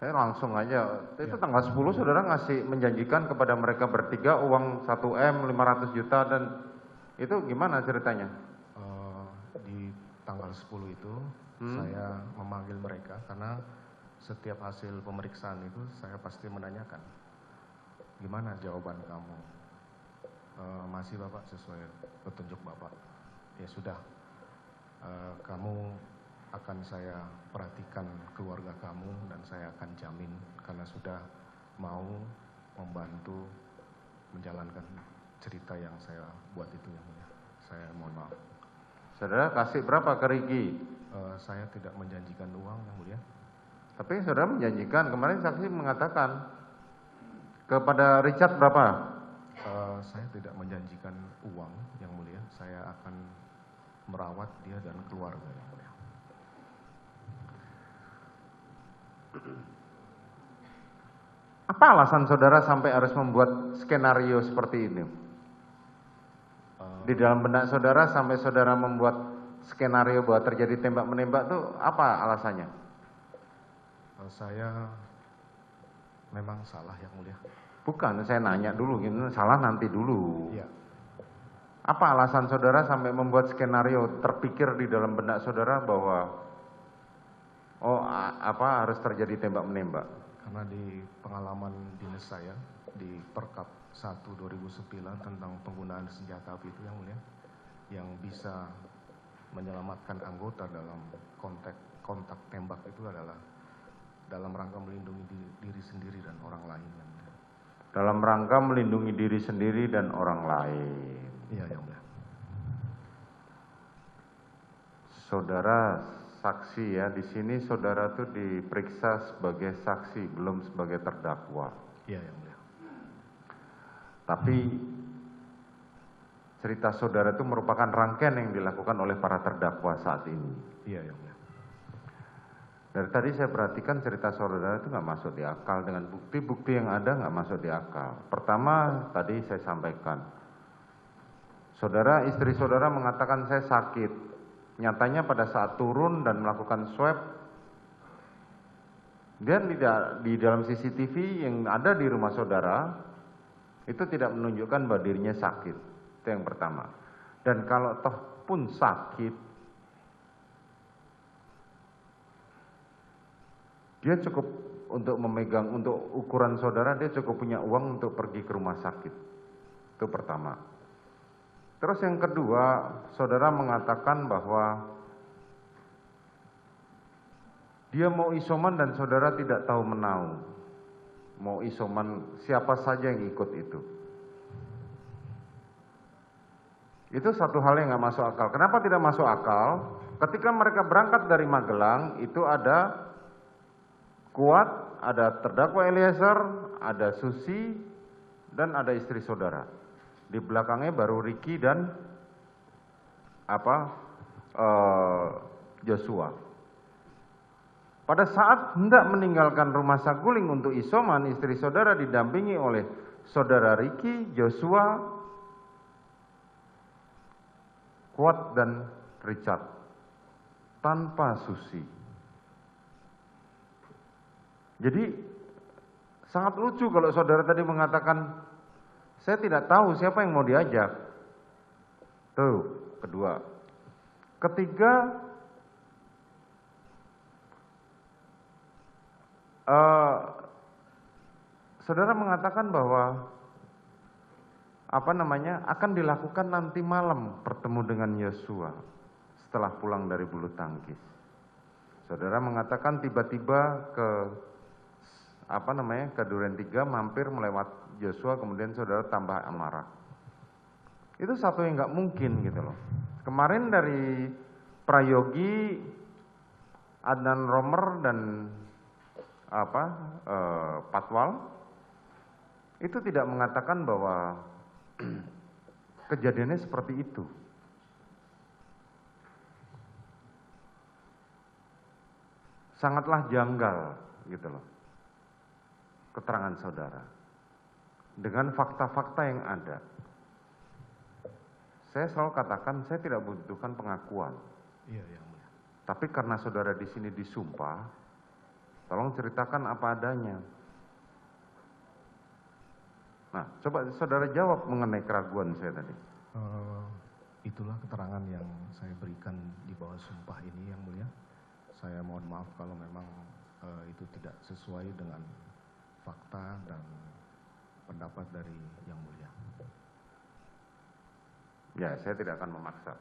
Saya langsung aja, itu Ya. tanggal 10 saudara ngasih menjanjikan kepada mereka bertiga uang 1 M 500 juta dan itu gimana ceritanya? Di tanggal 10 itu saya memanggil mereka karena setiap hasil pemeriksaan itu saya pasti menanyakan, gimana jawaban kamu? Masih Bapak sesuai petunjuk Bapak. Ya sudah, kamu akan saya perhatikan keluarga kamu dan saya akan jamin karena sudah mau membantu menjalankan cerita yang saya buat itu yang mulia. Saya mohon maaf. Saudara kasih berapa ke Riki? Saya tidak menjanjikan uang yang mulia. Tapi saudara menjanjikan, kemarin saksi mengatakan kepada Richard berapa? Saya tidak menjanjikan uang yang mulia. Saya akan merawat dia dan keluarga yang mulia. Apa alasan saudara sampai harus membuat skenario seperti ini? Di dalam benak saudara sampai saudara membuat skenario bahwa terjadi tembak menembak itu apa alasannya? Saya memang salah yang mulia. Bukan, saya nanya dulu, gitu, salah nanti dulu. Iya. Apa alasan saudara sampai membuat skenario terpikir di dalam benak saudara bahwa harus terjadi tembak menembak? Karena di pengalaman dinas saya di Perkap 1 2009 tentang penggunaan senjata api itu yang mulia, yang bisa menyelamatkan anggota dalam kontak tembak itu adalah dalam rangka melindungi diri sendiri dan orang lain. Yang mulia. Dalam rangka melindungi diri sendiri dan orang lain. Iya yang mulia. Saudara saksi ya, di sini saudara tuh diperiksa sebagai saksi, belum sebagai terdakwa. Iya yang mulia. Tapi cerita saudara itu merupakan rangkaian yang dilakukan oleh para terdakwa saat ini. Iya yang mulia. Dari tadi saya perhatikan cerita saudara itu nggak masuk di akal dengan bukti-bukti yang ada nggak masuk di akal. Pertama tadi saya sampaikan, istri saudara mengatakan saya sakit. Nyatanya pada saat turun dan melakukan swab, dan di dalam CCTV yang ada di rumah saudara itu tidak menunjukkan bahwa dirinya sakit. Itu yang pertama. Dan kalau toh pun sakit, dia cukup untuk memegang, untuk ukuran saudara, dia cukup punya uang untuk pergi ke rumah sakit. Itu pertama. Terus yang kedua, saudara mengatakan bahwa dia mau isoman dan saudara tidak tahu menau. Mau isoman siapa saja yang ikut itu. Itu satu hal yang nggak masuk akal. Kenapa tidak masuk akal? Ketika mereka berangkat dari Magelang, itu ada Kuat, ada terdakwa Eliezer, ada Susi, dan ada istri saudara. Di belakangnya baru Riki dan Joshua. Pada saat hendak meninggalkan rumah Saguling untuk isoman, istri saudara didampingi oleh saudara Riki, Joshua, Kuat, dan Richard. Tanpa Susi. Jadi sangat lucu kalau saudara tadi mengatakan, saya tidak tahu siapa yang mau diajak. Tuh, kedua. Ketiga, saudara mengatakan bahwa akan dilakukan nanti malam pertemu dengan Yosua setelah pulang dari bulu tangkis. Saudara mengatakan tiba-tiba ke Duren 3 mampir melewat Joshua, kemudian saudara tambah amarah. Itu satu yang nggak mungkin gitu loh. Kemarin dari Prayogi, Adnan Romer dan Patwal itu tidak mengatakan bahwa kejadiannya seperti itu. Sangatlah janggal gitu loh keterangan saudara dengan fakta-fakta yang ada. Saya selalu katakan saya tidak membutuhkan pengakuan. Iya yang mulia. Tapi karena saudara di sini disumpah, Tolong ceritakan apa adanya. Nah, coba saudara jawab mengenai keraguan saya tadi. Itulah keterangan yang saya berikan di bawah sumpah ini, Yang Mulia. Saya mohon maaf kalau memang itu tidak sesuai dengan fakta dan pendapat dari Yang Mulia. Ya, saya tidak akan memaksa.